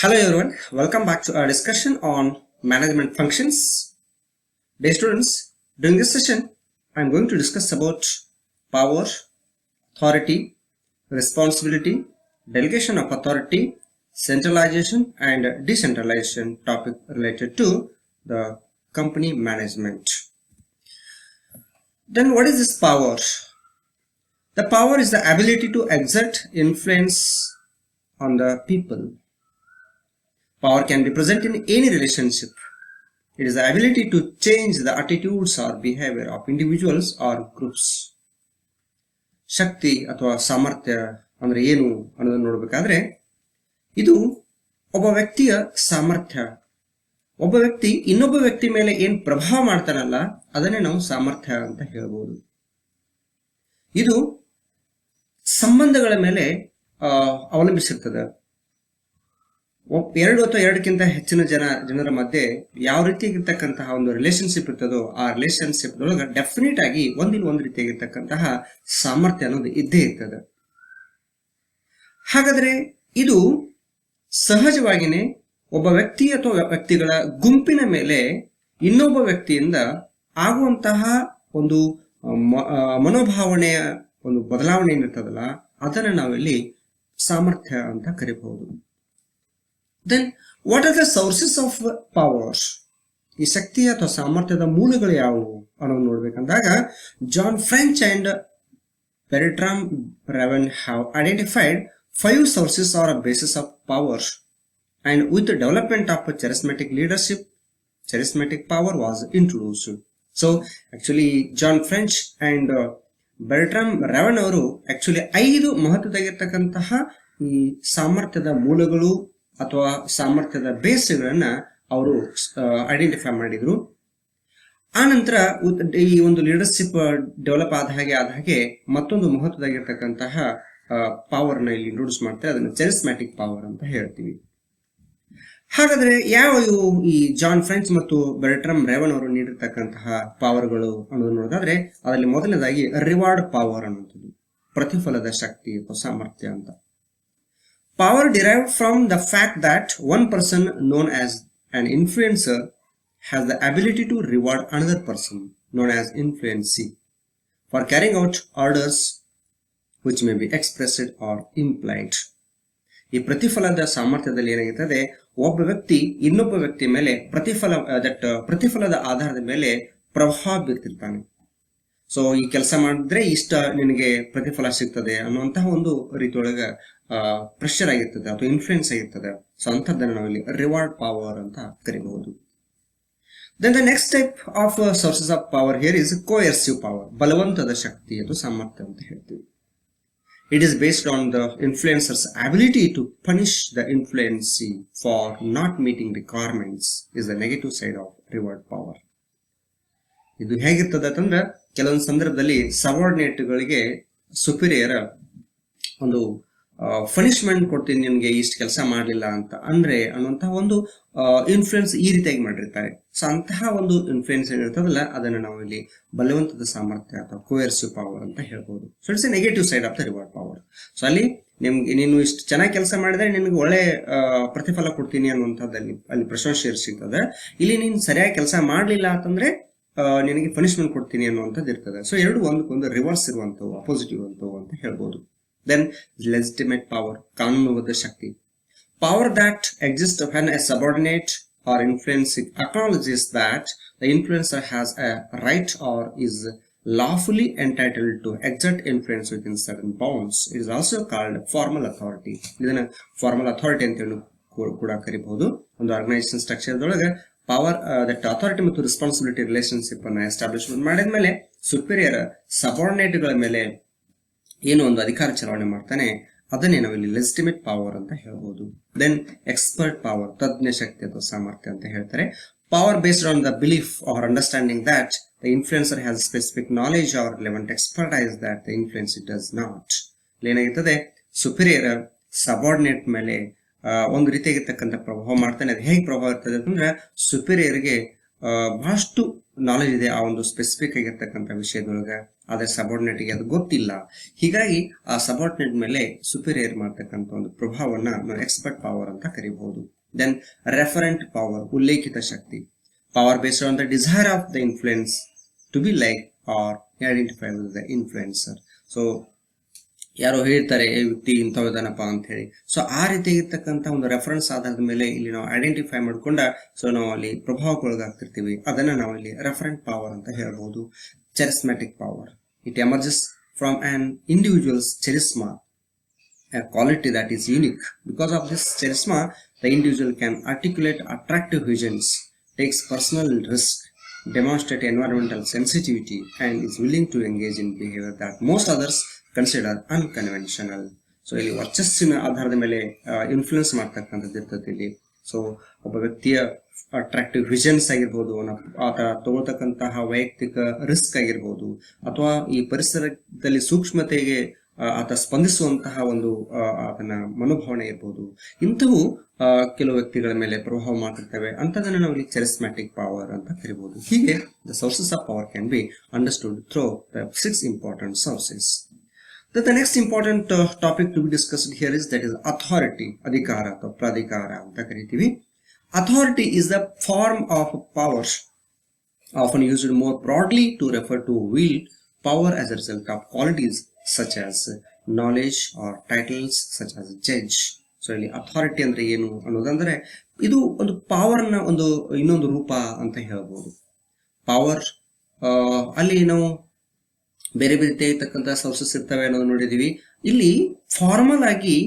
Hello everyone, welcome back to our discussion on management functions. Dear students, during this session, I am going to discuss about power, authority, responsibility, delegation of authority, centralization and decentralization topic related to the company management. Then what is this power? The power is the ability to exert influence on the people. Power can be present in any relationship. It is the ability to change the attitudes or behavior of individuals or groups. ಶಕ್ತಿ ಅಥವಾ ಸಾಮರ್ಥ್ಯ ಅಂದ್ರೆ ಏನು ಅನ್ನೋದನ್ನು ನೋಡಬೇಕಾದ್ರೆ ಇದು ಒಬ್ಬ ವ್ಯಕ್ತಿಯ ಸಾಮರ್ಥ್ಯ. ಒಬ್ಬ ವ್ಯಕ್ತಿ ಇನ್ನೊಬ್ಬ ವ್ಯಕ್ತಿ ಮೇಲೆ ಏನ್ ಪ್ರಭಾವ ಮಾಡ್ತಾನಲ್ಲ ಅದನ್ನೇ ನಾವು ಸಾಮರ್ಥ್ಯ ಅಂತ ಹೇಳ್ಬೋದು. ಇದು ಸಂಬಂಧಗಳ ಮೇಲೆ ಅವಲಂಬಿಸಿರ್ತದೆ. ಎರಡು ಅಥವಾ ಎರಡಕ್ಕಿಂತ ಹೆಚ್ಚಿನ ಜನರ ಮಧ್ಯೆ ಯಾವ ರೀತಿಯಾಗಿರ್ತಕ್ಕಂತಹ ಒಂದು ರಿಲೇಶನ್ಶಿಪ್ ಇರ್ತದೋ ಆ ರಿಲೇಶನ್ಶಿಪ್ ಒಳಗೆ ಡೆಫಿನೆಟ್ ಆಗಿ ಒಂದಿಲ್ಲ ಒಂದು ರೀತಿಯಾಗಿರ್ತಕ್ಕಂತಹ ಸಾಮರ್ಥ್ಯ ಅನ್ನೋದು ಇದ್ದೇ ಇರ್ತದೆ. ಹಾಗಾದ್ರೆ ಇದು ಸಹಜವಾಗಿನೇ ಒಬ್ಬ ವ್ಯಕ್ತಿ ಅಥವಾ ವ್ಯಕ್ತಿಗಳ ಗುಂಪಿನ ಮೇಲೆ ಇನ್ನೊಬ್ಬ ವ್ಯಕ್ತಿಯಿಂದ ಆಗುವಂತಹ ಒಂದು ಮನೋಭಾವನೆಯ ಒಂದು ಬದಲಾವಣೆ ಏನಿರ್ತದಲ್ಲ ಅದನ್ನ ನಾವಿಲ್ಲಿ ಸಾಮರ್ಥ್ಯ ಅಂತ ಕರೀಬಹುದು. Then what are the sources of power? ಈ ಶಕ್ತಿ ಅಥವಾ ಸಾಮರ್ಥ್ಯದ ಮೂಲಗಳು ಯಾವುವು ಅನ್ನೋದು ನೋಡ್ಬೇಕಂದಾಗ John French and Bertram Raven have identified 5 sources or a basis of power, and with the development of charismatic leadership, charismatic power was introduced. So actually John French and Bertram Raven ಅವರು actually 5 ಮಹತ್ವದಾಗಿರ್ತಕ್ಕಂತಹ ಈ ಸಾಮರ್ಥ್ಯದ ಮೂಲಗಳು ಅಥವಾ ಸಾಮರ್ಥ್ಯದ ಬೇಸ್ಗಳನ್ನ ಅವರು identify ಮಾಡಿದ್ರು. ಆ ನಂತರ ಈ ಒಂದು ಲೀಡರ್ಶಿಪ್ ಡೆವಲಪ್ ಆದ ಹಾಗೆ ಮತ್ತೊಂದು ಮಹತ್ವದಾಗಿರ್ತಕ್ಕಂತಹ ಪವರ್ ನ ಇಲ್ಲಿ ಇಂಟ್ರೊಡ್ಯೂಸ್ ಮಾಡ್ತಾರೆ. ಅದನ್ನ ಚೆರಿಸ್ಮ್ಯಾಟಿಕ್ ಪವರ್ ಅಂತ ಹೇಳ್ತೀವಿ. ಹಾಗಾದ್ರೆ ಯಾವ ಈ ಜಾನ್ ಫ್ರೆಂಚ್ ಮತ್ತು ಬೆರ್ಟ್ರಮ್ ರೇವನ್ ಅವರು ನೀಡಿರ್ತಕ್ಕಂತಹ ಪವರ್ಗಳು ಅನ್ನೋದು ನೋಡೋದಾದ್ರೆ ಅದರಲ್ಲಿ ಮೊದಲನೇದಾಗಿ ರಿವಾರ್ಡ್ ಪವರ್ ಅನ್ನುವಂಥದ್ದು, ಪ್ರತಿಫಲದ ಶಕ್ತಿ ಅಥವಾ ಸಾಮರ್ಥ್ಯ ಅಂತ. Power derived from the fact that one person known as an influencer has the ability to reward another person known as influencee for carrying out orders which may be expressed or implied. ಈ ಪ್ರತಿಫಲದ ಸಾಮರ್ಥ್ಯದಲ್ಲಿ ಏನಾಗಿರ್ತದೆ, ಒಬ್ಬ ವ್ಯಕ್ತಿ ಇನ್ನೊಬ್ಬ ವ್ಯಕ್ತಿ ಮೇಲೆ ಪ್ರತಿಫಲದ ಆಧಾರದ ಮೇಲೆ ಪ್ರಭಾವ ಬೀರ್ತಿರ್ತಾನೆ. ಸೊ ಈ ಕೆಲಸ ಮಾಡಿದ್ರೆ ಇಷ್ಟ ನಿನಗೆ ಪ್ರತಿಫಲ ಸಿಗ್ತದೆ ಅನ್ನುವಂತಹ ಒಂದು ರೀತಿಯೊಳಗ ಪ್ರೆಷರ್ ಆಗಿರ್ತದೆ ಅಥವಾ ಇನ್ಫ್ಲೂಯೆನ್ಸ್ ಆಗಿರ್ತದೆ. ಸೊ ಅಂತದ್ದನ್ನು ನಾವಿಲ್ಲಿ ರಿವಾರ್ಡ್ ಪವರ್ ಅಂತ ಕರಿಬಹುದು. Then the next type of sources of power here is coercive power, ಬಲವಂತದ ಶಕ್ತಿ ಅಥವಾ ಸಾಮರ್ಥ್ಯ ಅಂತ ಹೇಳ್ತೀವಿ. It is based on the influencer's ability to punish the influencee for not meeting requirements is the negative side of reward power. ಇದು ಹೇಗಿರ್ತದೆ ಅಂತಂದ್ರೆ ಕೆಲವೊಂದು ಸಂದರ್ಭದಲ್ಲಿ ಸಬಾರ್ಡಿನೇಟ್ಗಳಿಗೆ ಸುಪೀರಿಯರ್ ಒಂದು ಪನಿಷ್ಮೆಂಟ್ ಕೊಡ್ತೀನಿ ನಿಮ್ಗೆ ಇಷ್ಟು ಕೆಲಸ ಮಾಡಲಿಲ್ಲ ಅಂತ ಅಂದ್ರೆ ಅನ್ನುವಂತಹ ಒಂದು ಇನ್ಫ್ಲೂಯೆನ್ಸ್ ಈ ರೀತಿಯಾಗಿ ಮಾಡಿರ್ತಾರೆ. ಸೊ ಅಂತಹ ಒಂದು ಇನ್ಫ್ಲೂಯೆನ್ಸ್ ಏನಿರ್ತದಲ್ಲ ಅದನ್ನ ನಾವು ಇಲ್ಲಿ ಬಲವಂತದ ಸಾಮರ್ಥ್ಯ ಅಥವಾ ಕೋಯರ್ಸಿವ್ ಪವರ್ ಅಂತ ಹೇಳ್ಬೋದು. So it's A negative side of the reward power. So ಅಲ್ಲಿ ನಿಮ್ಗೆ ನೀನು ಇಷ್ಟು ಚೆನ್ನಾಗಿ ಕೆಲಸ ಮಾಡಿದ್ರೆ ನಿನ್ಗೆ ಒಳ್ಳೆ ಪ್ರತಿಫಲ ಕೊಡ್ತೀನಿ ಅನ್ನುವಂಥದ್ದಲ್ಲಿ ಅಲ್ಲಿ ಪ್ರಶಂಸೆ ಸಿಗ್ತದೆ. ಇಲ್ಲಿ ನೀನು ಸರಿಯಾಗಿ ಕೆಲಸ ಮಾಡಲಿಲ್ಲ ಅಂತಂದ್ರೆ ನಿನಗೆ ಪನಿಷ್ಮೆಂಟ್ ಕೊಡ್ತೀನಿ ಅನ್ನುವಂಥದ್ದು ಇರ್ತದೆ. ಸೊ ಎರಡು ಒಂದಕ್ಕೊಂದು ರಿವರ್ಸ್ ಇರುವಂತವು, ಅಪೋಸಿಟ್ ಇರುವಂತವು ಅಂತ ಹೇಳ್ಬೋದು. Then legitimate power, ಕಾನೂನುಬದ್ಧ ಶಕ್ತಿ. Power that exists when a subordinate or influencer acknowledges that the influencer has a right or is lawfully entitled to exert influence within certain bounds. It is also called formal authority. ಇದನ್ನ formal authority ಅಂತ ಹೇಳಿ ಕೂಡ ಕರಿಬಹುದು. ಒಂದು organization structure ಒಳಗೆ power that authority ಮತ್ತು responsibility relationship ಅನ್ನ establishment ಮಾಡಿದ್ಮೇಲೆ ಸುಪೀರಿಯರ್ ಸಬಾರ್ಡಿನೇಟ್ಗಳ ಮೇಲೆ ಏನು ಒಂದು ಅಧಿಕಾರ ಚಲಾವಣೆ ಮಾಡ್ತಾನೆ ಅದನ್ನೇ ನಾವು ಇಲ್ಲಿ ಲೆಜಿಟಿಮೇಟ್ ಪವರ್ ಅಂತ ಹೇಳ್ಬೋದು. ದೆನ್ ಎಕ್ಸ್ಪರ್ಟ್ ಪವರ್, ತಜ್ಞ ಶಕ್ತಿ ಅಥವಾ ಸಾಮರ್ಥ್ಯ ಅಂತ ಹೇಳ್ತಾರೆ. Power based on the belief or understanding that the influencer has specific knowledge or relevant expertise that the influencer does not. ಏನಾಗಿರ್ತದೆ, ಸುಪೀರಿಯರ್ ಸಬಾರ್ಡಿನೇಟ್ ಮೇಲೆ ಒಂದು ರೀತಿಯಾಗಿರ್ತಕ್ಕಂಥ ಪ್ರಭಾವ ಮಾಡ್ತಾನೆ. ಅದು ಹೇಗೆ ಪ್ರಭಾವ ಇರ್ತದೆ ಅಂತಂದ್ರೆ ಸುಪೀರಿಯರ್ಗೆ ಬಹಳಷ್ಟು ನಾಲೆಜ್ ಇದೆ ಆ ಒಂದು ಸ್ಪೆಸಿಫಿಕ್ ಆಗಿರ್ತಕ್ಕಂಥ ವಿಷಯದೊಳಗೆ. ಆದ್ರೆ ಸಬಾರ್ಡಿನೇಟ್ಗೆ ಅದು ಗೊತ್ತಿಲ್ಲ. ಹೀಗಾಗಿ ಆ ಸಬಾರ್ಡಿನೇಟ್ ಮೇಲೆ ಸುಪೀರಿಯರ್ ಮಾಡ್ತಕ್ಕಂಥ ಒಂದು ಪ್ರಭಾವವನ್ನ ನಾವು ಎಕ್ಸ್ಪರ್ಟ್ ಪವರ್ ಅಂತ ಕರಿಬಹುದು. ದೆನ್ ರೆಫರೆಂಟ್ ಪವರ್, ಉಲ್ಲೇಖಿತ ಶಕ್ತಿ, power based on the desire of the influence to be like or identify with the influencer. So ಯಾರೋ ಹೇಳ್ತಾರೆ ಈ ವ್ಯಕ್ತಿ ಇಂಥವಿದಾನಪ್ಪ ಅಂತ ಹೇಳಿ, ಸೊ ಆ ರೀತಿ ಇರ್ತಕ್ಕಂಥ ಒಂದು ರೆಫರೆನ್ಸ್ ಆಧಾರದ ಮೇಲೆ ಇಲ್ಲಿ ನಾವು ಐಡೆಂಟಿಫೈ ಮಾಡ್ಕೊಂಡ ಸೊ ನಾವು ಅಲ್ಲಿ ಪ್ರಭಾವಕ್ಕೊಳಗಾಗ್ತಿರ್ತೀವಿ. ಅದನ್ನ ನಾವು ಇಲ್ಲಿ ರೆಫರೆಂಟ್ ಪವರ್ ಅಂತ ಹೇಳ್ಬಹುದು. charismatic power, it emerges from an individual's charisma, a quality that is unique. Because of this charisma, the individual can articulate attractive visions, takes personal risk, demonstrate environmental sensitivity, and is willing to engage in behavior that most others consider unconventional. So ಇಲ್ಲಿ ವರ್ಚಸ್ಸಿನ ಆಧಾರದ ಮೇಲೆ influence ಮಾಡ್ತಕ್ಕಂಥದ್ದು ಇರ್ತದೆ ಇಲ್ಲಿ. So ಒಬ್ಬ ವ್ಯಕ್ತಿಯ attractive visions ಆಗಿರ್ಬೋದು, ಆತ ತಗೊಳ್ತಕ್ಕಂತಹ ವೈಯಕ್ತಿಕ ರಿಸ್ಕ್ ಆಗಿರ್ಬೋದು, ಅಥವಾ ಈ ಪರಿಸರದಲ್ಲಿ ಸೂಕ್ಷ್ಮತೆಗೆ ಆತ ಸ್ಪಂದಿಸುವಂತಹ ಒಂದು ಆತನ ಮನೋಭಾವನೆ ಇರ್ಬೋದು, ಇಂಥವು ಕೆಲವು ವ್ಯಕ್ತಿಗಳ ಮೇಲೆ ಪ್ರಭಾವ ಮಾಡ್ತಿರ್ತವೆ. ಅಂತದನ್ನ ನಾವು ಇಲ್ಲಿ charismatic ಪವರ್ ಅಂತ ಕರಿಬಹುದು. ಹೀಗೆ the sources of power can be understood through the 6 important sources. The next important topic to be discussed here is that is authority, adhikara ಅಥವಾ ಪ್ರಾಧಿಕಾರ ಅಂತ ಕರಿತೀವಿ. Authority is the form of power often used more broadly to refer to wield power as a result of qualities such as knowledge or titles such as judge. So ಇಲ್ಲಿ authority ಅಂದ್ರೆ ಏನು ಅನ್ನೋದಂದ್ರೆ ಇದು ಒಂದು ಪವರ್ನ ಒಂದು ಇನ್ನೊಂದು ರೂಪ ಅಂತ ಹೇಳ್ಬೋದು. ಪವರ್ ಅಲ್ಲಿ ನಾವು ಬೇರೆ ಬೇರೆ ರೀತಿಯಾಗಿರ್ತಕ್ಕಂಥ ಸೋರ್ಸಸ್ ಇರ್ತವೆ ಅನ್ನೋದು ನೋಡಿದೀವಿ. ಇಲ್ಲಿ ಫಾರ್ಮಲ್ ಆಗಿ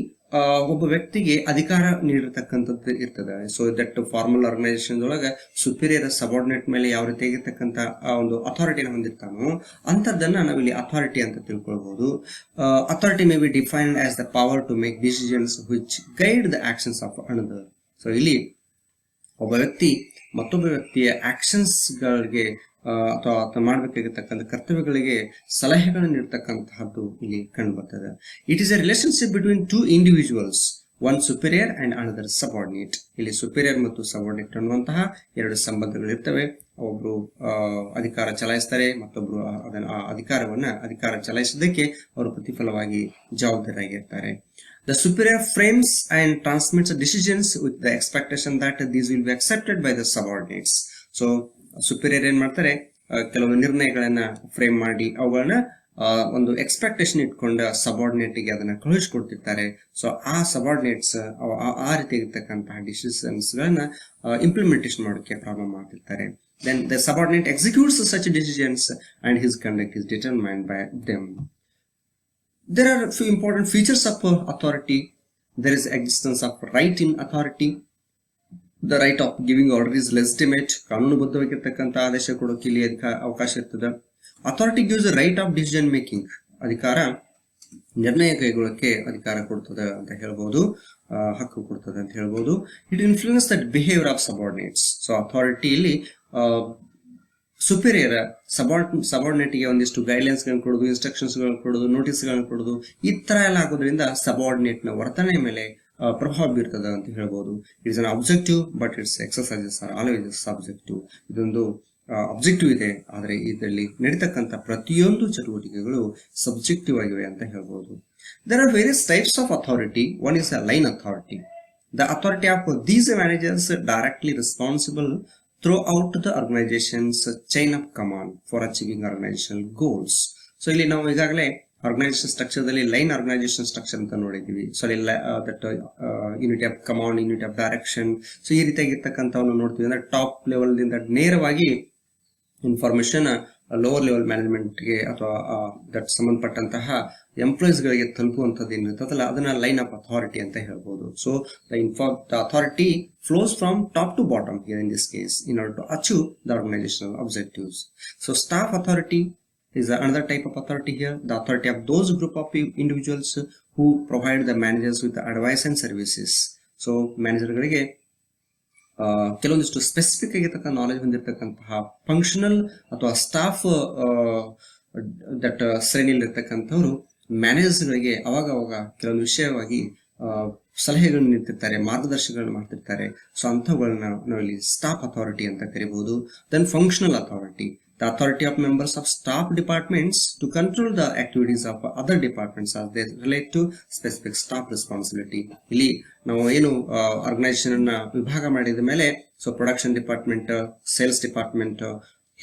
ಒಬ್ಬ ವ್ಯಕ್ತಿಗೆ ಅಧಿಕಾರ ನೀಡಿರ್ತಕ್ಕಂಥದ್ದು ಇರ್ತದೆ. ಸೊ ದಟ್ ಫಾರ್ಮಲ್ ಆರ್ಗನೈಸೇಷನ್ ಒಳಗೆ ಸುಪೀರಿಯರ್ ಸಬಾರ್ಡಿನೇಟ್ ಮೇಲೆ ಯಾವ ರೀತಿಯಾಗಿರ್ತಕ್ಕಂಥ ಒಂದು ಅಥಾರಿಟಿನ ಹೊಂದಿರ್ತಾನೋ ಅಂಥದ್ದನ್ನ ನಾವಿಲ್ಲಿ ಅಥಾರಿಟಿ ಅಂತ ತಿಳ್ಕೊಳ್ಬಹುದು. Authority may be defined as the power to make decisions which guide the actions of another. So ಇಲ್ಲಿ ಒಬ್ಬ ವ್ಯಕ್ತಿ ಮತ್ತೊಬ್ಬ ವ್ಯಕ್ತಿಯ ಆಕ್ಷನ್ಸ್ ಗಳಿಗೆ ಅಥವಾ ಆತ ಮಾಡಬೇಕಾಗಿರ್ತಕ್ಕಂಥ ಕರ್ತವ್ಯಗಳಿಗೆ ಸಲಹೆಗಳನ್ನು ನೀಡತಕ್ಕಂತಹದ್ದು ಇಲ್ಲಿ ಕಂಡು ಬರ್ತದೆ. It is A relationship between two individuals, one superior and another subordinate. ಇಲ್ಲಿ ಸುಪೀರಿಯರ್ ಮತ್ತು ಸಬಾರ್ಡಿನೇಟ್ ಅನ್ನುವಂತಹ ಎರಡು ಸಂಬಂಧಗಳು ಇರ್ತವೆ. ಒಬ್ರು ಅಧಿಕಾರ ಚಲಾಯಿಸ್ತಾರೆ, ಮತ್ತೊಬ್ರು ಅಧಿಕಾರ ಚಲಾಯಿಸೋದಕ್ಕೆ ಅವರು ಪ್ರತಿಫಲವಾಗಿ ಜವಾಬ್ದಾರಿಯಾಗಿರ್ತಾರೆ. The superior frames and transmits decisions with the expectation that these will be accepted by the subordinates. So superior ಏನ್ ಮಾಡ್ತಾರೆ, ಕೆಲವೊಂದು ನಿರ್ಣಯಗಳನ್ನ ಫ್ರೇಮ್ ಮಾಡಿ ಅವುಗಳನ್ನ ಒಂದು ಎಕ್ಸ್ಪೆಕ್ಟೇಷನ್ ಇಟ್ಕೊಂಡ ಸಬಾರ್ಡಿನೇಟ್ ಗೆ ಅದನ್ನ ಕಳುಹಿಸಿಕೊಡ್ತಿರ್ತಾರೆ. ಸೊ ಆ ಸಬಾರ್ಡಿನೇಟ್ಸ್ ಆ ರೀತಿ ಇರ್ತಕ್ಕಂತಹ ಡಿಸಿಷನ್ಸ್ ಗಳನ್ನ ಇಂಪ್ಲಿಮೆಂಟೇಷನ್ ಮಾಡೋಕೆ ಪ್ರಾರಂಭ ಮಾಡ್ತಿರ್ತಾರೆ. Then the subordinate executes such decisions and his conduct is determined by them. There are a few important features of authority. There is existence of right in authority. The right of giving order is legitimate. ಕಾನೂನುಬದ್ಧವಾಗಿರ್ತಕ್ಕಂಥ ಆದೇಶ ಕೊಡೋಕೆ ಇಲ್ಲಿ ಅವಕಾಶ ಇರ್ತದೆ. Authority gives right of decision making. ಅಧಿಕಾರ ನಿರ್ಣಯ ಕೈಗೊಳ್ಳಕ್ಕೆ ಅಧಿಕಾರ ಕೊಡ್ತದೆ ಅಂತ ಹೇಳ್ಬಹುದು, ಹಕ್ಕು ಕೊಡ್ತದೆ ಅಂತ ಹೇಳ್ಬಹುದು. It influence that behaviour of subordinates. So authority ಇಲ್ಲಿ ಸುಪೀರಿಯರ್ ಸಬಾರ್ಡಿನೇಟ್ ಗೆ ಒಂದಿಷ್ಟು ಗೈಡ್ಲೈನ್ಸ್ ಗಳನ್ನ ಕೊಡೋದು, ಇನ್ಸ್ಟ್ರಕ್ಷನ್ಸ್ ಗಳನ್ನ ಕೊಡೋದು, ನೋಟಿಸ್ ಗಳನ್ನ ಕೊಡೋದು, ಈ ತರ ಎಲ್ಲ ಆಗೋದ್ರಿಂದ ಸಬಾರ್ಡಿನೇಟ್ ನ ವರ್ತನೆ ಮೇಲೆ ಪ್ರಭಾವ ಬೀರ್ತದೆ ಅಂತ ಹೇಳ್ಬೋದು. It's an objective but it's exercises are always subjective. ಇದೊಂದು ಅಬ್ಜೆಕ್ಟಿವ್ ಇದೆ, ಆದರೆ ಇದರಲ್ಲಿ ನಡೀತಕ್ಕಂಥ ಪ್ರತಿಯೊಂದು ಚಟುವಟಿಕೆಗಳು ಸಬ್ಜೆಕ್ಟಿವ್ ಆಗಿವೆ ಅಂತ ಹೇಳ್ಬೋದು. There are various types of authority. One is a line authority. The authority of these managers directly responsible throughout the organization's chain of command for achieving organizational goals. So ಇಲ್ಲಿ ನಾವು ಈಗಾಗಲೇ ಆರ್ಗನೈಸೇಷನ್ ಸ್ಟ್ರಕ್ಚರ್ ದಲ್ಲಿ line organization structure ಅಂತ ನೋಡಿದೀವಿ. So ಅಲ್ಲಿ that unity of command, unity of direction, so ಈ ರೀತಿಯಾಗಿರ್ತಕ್ಕಂಥವನ್ನು ನೋಡ್ತೀವಿ. ಅಂದ್ರೆ ಟಾಪ್ ಲೆವೆಲ್ ದಿಂದ ನೇರವಾಗಿ ಇನ್ಫಾರ್ಮೇಶನ್ ಲೋವರ್ ಲೆವೆಲ್ ಮ್ಯಾನೇಜ್ಮೆಂಟ್ಗೆ ಅಥವಾ ದಟ್ ಸಂಬಂಧಪಟ್ಟಂತಹ ಎಂಪ್ಲಾಯೀಸ್ ಗಳಿಗೆ ತಲುಪುವಂಥದ್ದು ಏನಿರ್ತದಲ್ಲ ಅದನ್ನ ಲೈನ್ ಆಫ್ ಅಥಾರಿಟಿ ಅಂತ ಹೇಳ್ಬೋದು. So the authority flows from top to bottom here in this case in order to achieve the organizational objectives. So staff authority is another type of authority here. The authority of those group of individuals who provide the managers with the advice and services. So manager ಗಳಿಗೆ ಕೆಲವೊಂದಿಷ್ಟು specific ಆಗಿರ್ತಕ್ಕಂಥ knowledge ಹೊಂದಿರತಕ್ಕಂತಹ functional ಅಥವಾ staff that ಶ್ರೇಣಿಯಲ್ಲಿ ಇರ್ತಕ್ಕಂಥವ್ರು managers ಗಳಿಗೆ ಅವಾಗ ಕೆಲವೊಂದು ವಿಷಯವಾಗಿ ಸಲಹೆಗಳನ್ನು ನೀಡ್ತಿರ್ತಾರೆ, ಮಾರ್ಗದರ್ಶನಗಳನ್ನು ಮಾಡ್ತಿರ್ತಾರೆ. ಸೊ ಅಂಥವುಗಳನ್ನ ನಾವಿಲ್ಲಿ ಸ್ಟಾಫ್ ಅಥಾರಿಟಿ ಅಂತ ಕರಿಬಹುದು. Then functional authority. The authority of members of staff departments to control the activities of other departments as they relate to specific staff responsibility. ಇಲ್ಲಿ ನಾವು ಏನು ಆರ್ಗನೈಸೇಷನ್ ಅನ್ನ ವಿಭಾಗ ಮಾಡಿದ ಮೇಲೆ so production department, sales department,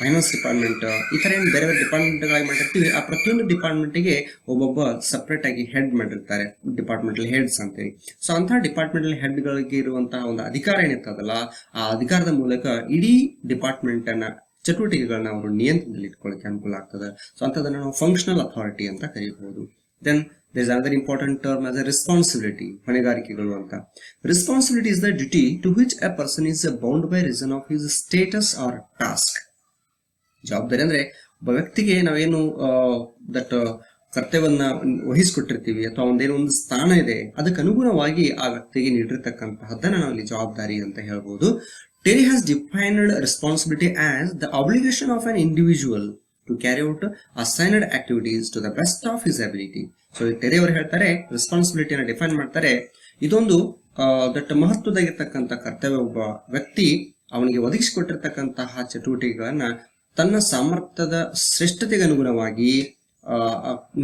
finance department, ಈ ತರ ಏನು ಬೇರೆ ಬೇರೆ ಡಿಪಾರ್ಟ್ಮೆಂಟ್ ಗಳಾಗಿ ಮಾಡಿರ್ತೀವಿ. ಆ ಪ್ರತಿಯೊಂದು ಡಿಪಾರ್ಟ್ಮೆಂಟ್ಗೆ ಒಬ್ಬೊಬ್ಬ ಸಪರೇಟ್ ಆಗಿ ಹೆಡ್ ಮಾಡಿರ್ತಾರೆ, ಡಿಪಾರ್ಟ್ಮೆಂಟಲ್ ಹೆಡ್ಸ್ ಅಂತೇಳಿ. ಸೊ ಅಂತಹ ಡಿಪಾರ್ಟ್ಮೆಂಟಲ್ ಹೆಡ್ ಗಳಿಗೆ ಇರುವಂತಹ ಒಂದು ಅಧಿಕಾರ ಏನಿರ್ತದಲ್ಲ, ಆ ಅಧಿಕಾರದ ಮೂಲಕ ಇಡೀ ಡಿಪಾರ್ಟ್ಮೆಂಟ್ ಅನ್ನ ಚಟುವಟಿಕೆಗಳನ್ನ ಅವರು ನಿಯಂತ್ರಣದಲ್ಲಿ ಇಟ್ಕೊಳ್ಳಕ್ಕೆ ಅನುಕೂಲ ಆಗ್ತದೆ. ಸೊ ಅಂತದನ್ನ ನಾವು ಫಂಕ್ಷನಲ್ ಅಥಾರಿಟಿ ಅಂತ ಕರೀಬಹುದು. Then there is another important term as a responsibility, ಹೊಣೆಗಾರಿಕೆಗಳು ಅಂತ. Responsibility is the duty to which a person is bound by reason of his status or task. ಜವಾಬ್ದಾರಿ ಅಂದ್ರೆ ಒಬ್ಬ ವ್ಯಕ್ತಿಗೆ ನಾವೇನು ದಟ್ ಕರ್ತವ್ಯವನ್ನ ವಹಿಸಿಕೊಟ್ಟಿರ್ತೀವಿ ಅಥವಾ ಒಂದೇನೋ ಒಂದು ಸ್ಥಾನ ಇದೆ, ಅದಕ್ಕೆ ಅನುಗುಣವಾಗಿ ಆ ವ್ಯಕ್ತಿಗೆ ನೀಡಿರ್ತಕ್ಕಂತಹದ್ದನ್ನ ನಾವು ಇಲ್ಲಿ ಜವಾಬ್ದಾರಿ ಅಂತ ಹೇಳ್ಬೋದು. Terry has defined responsibility as the obligation of an individual to carry out assigned activities to the best of his ability. So Terry ಅವರು ಹೇಳ್ತಾರೆ, ರೆಸ್ಪಾನ್ಸಿಬಿಲಿಟಿಯನ್ನು ಡಿಫೈನ್ ಮಾಡ್ತಾರೆ, ಇದೊಂದು ದಟ್ ಮಹತ್ವದಾಗಿರ್ತಕ್ಕಂಥ ಕರ್ತವ್ಯ. ಒಬ್ಬ ವ್ಯಕ್ತಿ ಅವನಿಗೆ ಒದಗಿಸಿಕೊಟ್ಟಿರ್ತಕ್ಕಂತಹ ಚಟುವಟಿಕೆಗಳನ್ನ ತನ್ನ ಸಾಮರ್ಥ್ಯದ ಶ್ರೇಷ್ಠತೆಗೆ ಅನುಗುಣವಾಗಿ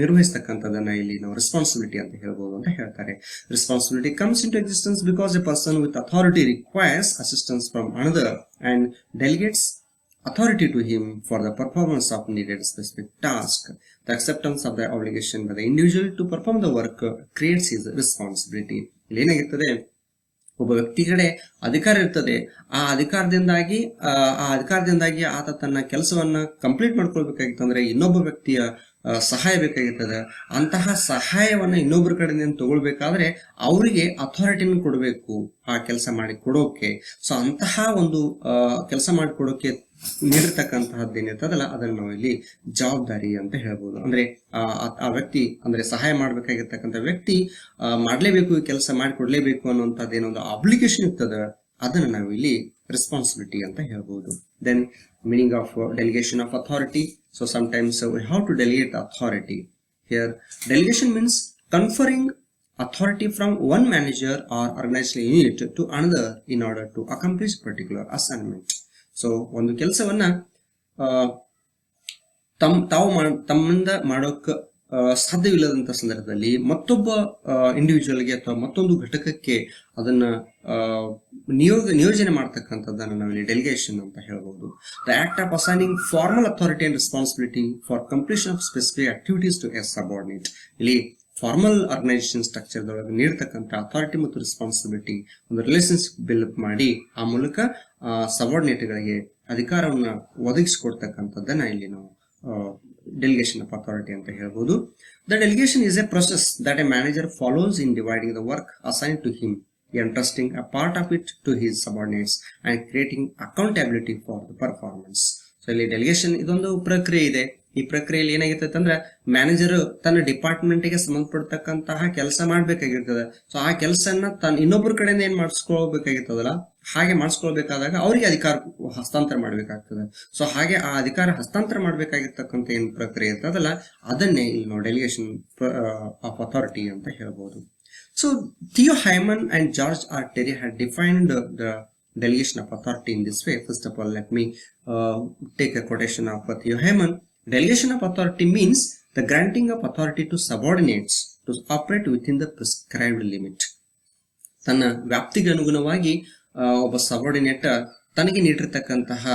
ನಿರ್ವಹಿಸ್ತಕ್ಕಂಥದ್ದನ್ನ ಇಲ್ಲಿ ನಾವು ರೆಸ್ಪಾನ್ಸಿಬಿಲಿಟಿ ಅಂತ ಹೇಳ್ಬೋದು ಅಂತ ಹೇಳ್ತಾರೆ. Responsibility comes into existence because a person with authority requires assistance from another and delegates authority to him for the performance of needed specific task. The acceptance of the obligation by the individual to perform the work creates his responsibility. ಇಲ್ಲಿ ಏನಾಗಿರ್ತದೆ, ಒಬ್ಬ ವ್ಯಕ್ತಿ ಕಡೆ ಅಧಿಕಾರ ಇರ್ತದೆ, ಆ ಅಧಿಕಾರದಿಂದಾಗಿ ಆತ ತನ್ನ ಕೆಲಸವನ್ನ ಕಂಪ್ಲೀಟ್ ಮಾಡ್ಕೊಳ್ಬೇಕಾಗಿತ್ತಂದ್ರೆ ಇನ್ನೊಬ್ಬ ವ್ಯಕ್ತಿಯ ಸಹಾಯ ಬೇಕಾಗಿರ್ತದೆ. ಅಂತಹ ಸಹಾಯವನ್ನ ಇನ್ನೊಬ್ಬರ ಕಡೆಯಿಂದ ತಗೊಳ್ಬೇಕಾದ್ರೆ ಅವರಿಗೆ ಅಥಾರಿಟಿನ ಕೊಡಬೇಕು ಆ ಕೆಲಸ ಮಾಡಿ ಕೊಡೋಕೆ. ಸೊ ಅಂತಹ ಒಂದು ಕೆಲಸ ಮಾಡಿಕೊಡೋಕೆ ನೀಡಿರ್ತಕ್ಕಂತಹದ್ದು ಏನಿರ್ತದಲ್ಲ, ಅದನ್ನ ನಾವು ಇಲ್ಲಿ ಜವಾಬ್ದಾರಿ ಅಂತ ಹೇಳ್ಬೋದು. ಅಂದ್ರೆ ಆ ವ್ಯಕ್ತಿ ಅಂದ್ರೆ ಸಹಾಯ ಮಾಡ್ಬೇಕಾಗಿರ್ತಕ್ಕಂಥ ವ್ಯಕ್ತಿ ಮಾಡ್ಲೇಬೇಕು, ಈ ಕೆಲಸ ಮಾಡಿಕೊಡ್ಲೇಬೇಕು ಅನ್ನುವಂಥದ್ದು ಏನೊಂದು ಅಬ್ಲಿಗೇಷನ್ ಇರ್ತದೆ, ಅದನ್ನ ನಾವು ಇಲ್ಲಿ ರೆಸ್ಪಾನ್ಸಿಬಿಲಿಟಿ ಅಂತ ಹೇಳ್ಬೋದು. Then meaning of delegation of authority. So sometimes we have to delegate the authority. Here delegation means conferring authority from one manager or organizational unit to another in order to accomplish particular assignment. So ಒಂದು ಕೆಲಸವನ್ನ ತಮ್ಮಿಂದ ಮಾಡೋಕೆ ಸಾಧ್ಯವಿಲ್ಲದಂತ ಸಂದರ್ಭದಲ್ಲಿ ಮತ್ತೊಬ್ಬ ಇಂಡಿವಿಜುವಲ್ಗೆ ಅಥವಾ ಮತ್ತೊಂದು ಘಟಕಕ್ಕೆ ಅದನ್ನ ನಿಯೋಜನೆ ಮಾಡ್ತಕ್ಕಂಥದ್ದನ್ನ ನಾವಿಲ್ಲಿ ಡೆಲಿಗೇಷನ್ ಅಂತ ಹೇಳ್ಬಹುದು. The act of assigning formal authority and responsibility for completion of specific activities to a subordinate. ಇಲ್ಲಿ ಫಾರ್ಮಲ್ ಆರ್ಗನೈಸೇಷನ್ ಸ್ಟ್ರಕ್ಚರ್ದೊಳಗೆ ನೀಡತಕ್ಕಂಥ ಅಥಾರಿಟಿ ಮತ್ತು ರೆಸ್ಪಾನ್ಸಿಬಿಲಿಟಿ ಒಂದು ರಿಲೇಶನ್ಶಿಪ್ ಬಿಲ್ಡ್ ಮಾಡಿ ಆ ಮೂಲಕ ಸಬಾರ್ಡಿನೇಟ್ಗಳಿಗೆ ಅಧಿಕಾರವನ್ನ ಒದಗಿಸಿಕೊಡ್ತಕ್ಕಂಥದ್ದನ್ನ ಇಲ್ಲಿ ನಾವು delegation of authority ಅಂತ ಹೇಳ್ಬೋದು. The delegation is a process that a manager follows in dividing the work assigned to him, entrusting a part of it to his subordinates and creating accountability for the performance. So ಇಲ್ಲಿ delegation ಇದೊಂದು ಪ್ರಕ್ರಿಯೆ ಇದೆ. ಈ ಪ್ರಕ್ರಿಯೆಯಲ್ಲಿ ಏನಾಗಿರ್ತದೆ ಅಂದ್ರೆ manager ತನ್ನ ಡಿಪಾರ್ಟ್ಮೆಂಟ್ಗೆ ಸಂಬಂಧಪಡ್ತಕ್ಕಂತಹ ಕೆಲಸ ಮಾಡ್ಬೇಕಾಗಿರ್ತದೆ. So ಆ ಕೆಲಸನ ತನ್ನ ಇನ್ನೊಬ್ಬರ ಕಡೆಯಿಂದ ಏನ್ ಮಾಡಿಸ್ಕೊಳ್ಬೇಕಾಗಿರ್ತದಲ್ಲ, ಹಾಗೆ ಮಾಡಿಸ್ಕೊಳ್ಬೇಕಾದಾಗ ಅವರಿಗೆ ಅಧಿಕಾರ ಹಸ್ತಾಂತರ ಮಾಡ್ಬೇಕಾಗ್ತದೆ. ಸೊ ಹಾಗೆ ಆ ಅಧಿಕಾರ ಹಸ್ತಾಂತರ ಮಾಡ್ಬೇಕಾಗಿರ್ತಕ್ಕಂಥ ಏನ್ ಪ್ರಕ್ರಿಯೆ ಇರ್ತದಲ್ಲ, ಅದನ್ನೇ ಇಲ್ಲಿ ನಾವು ಡೆಲಿಗೇಷನ್ ಆಫ್ ಅಥಾರಿಟಿ ಅಂತ ಹೇಳ್ಬೋದು. So Theo Hyman and George R. Terry had defined the delegation of authority in this way. First of all, let me take a quotation of Theo Hyman. Delegation of authority means the granting of authority to subordinates to operate within the prescribed limit. ತನ್ನ ವ್ಯಾಪ್ತಿಗೆ ಅನುಗುಣವಾಗಿ ಒಬ್ಬ subordinate ತನಗೆ ನೀಡಿರ್ತಕ್ಕಂತಹ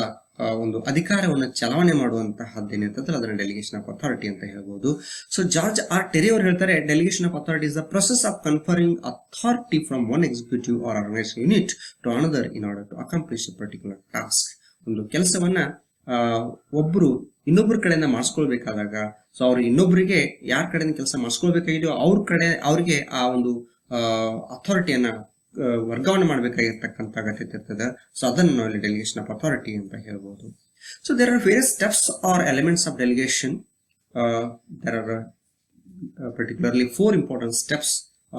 ಒಂದು ಅಧಿಕಾರವನ್ನು ಚಲಾವಣೆ ಮಾಡುವಂತಹದ್ದೇನಿರ್ತದಲ್ಲ ಅದನ್ನ delegation of authority ಅಂತ ಹೇಳ್ಬೋದು. ಸೊ ಜಾರ್ಜ್ ಆರ್ ಟೆರಿ ಅವರು ಹೇಳ್ತಾರೆ, delegation of authority is the process of conferring authority from one executive or organisation unit to another in order to accomplish a particular task. ಒಂದು ಕೆಲಸವನ್ನ ಒಬ್ರು ಇನ್ನೊಬ್ಬರ ಕಡೆಯಿಂದ ಮಾಡಿಸ್ಕೊಳ್ಬೇಕಾದಾಗ, so ಅವ್ರು ಇನ್ನೊಬ್ಬರಿಗೆ ಯಾರ ಕಡೆಯಿಂದ ಕೆಲಸ ಮಾಡಿಸ್ಕೊಳ್ಬೇಕಾಗಿದೆಯೋ ಅವ್ರಿಗೆ ಆ ಒಂದು ಅಥಾರಿಟಿಯನ್ನ ವರ್ಗಾವಣೆ ಮಾಡಬೇಕಾಗಿರ್ತಕ್ಕಂಥ ಅಗತ್ಯತೆ ಇರ್ತದೆ. ಸೊ ಅದನ್ನು ನಾವು ಇಲ್ಲಿ ಡೆಲಿಗೇಷನ್ ಆಫ್ ಅಥಾರಿಟಿ ಅಂತ ಹೇಳ್ಬೋದು. So there are various steps or elements of delegation. There are particularly 4 important steps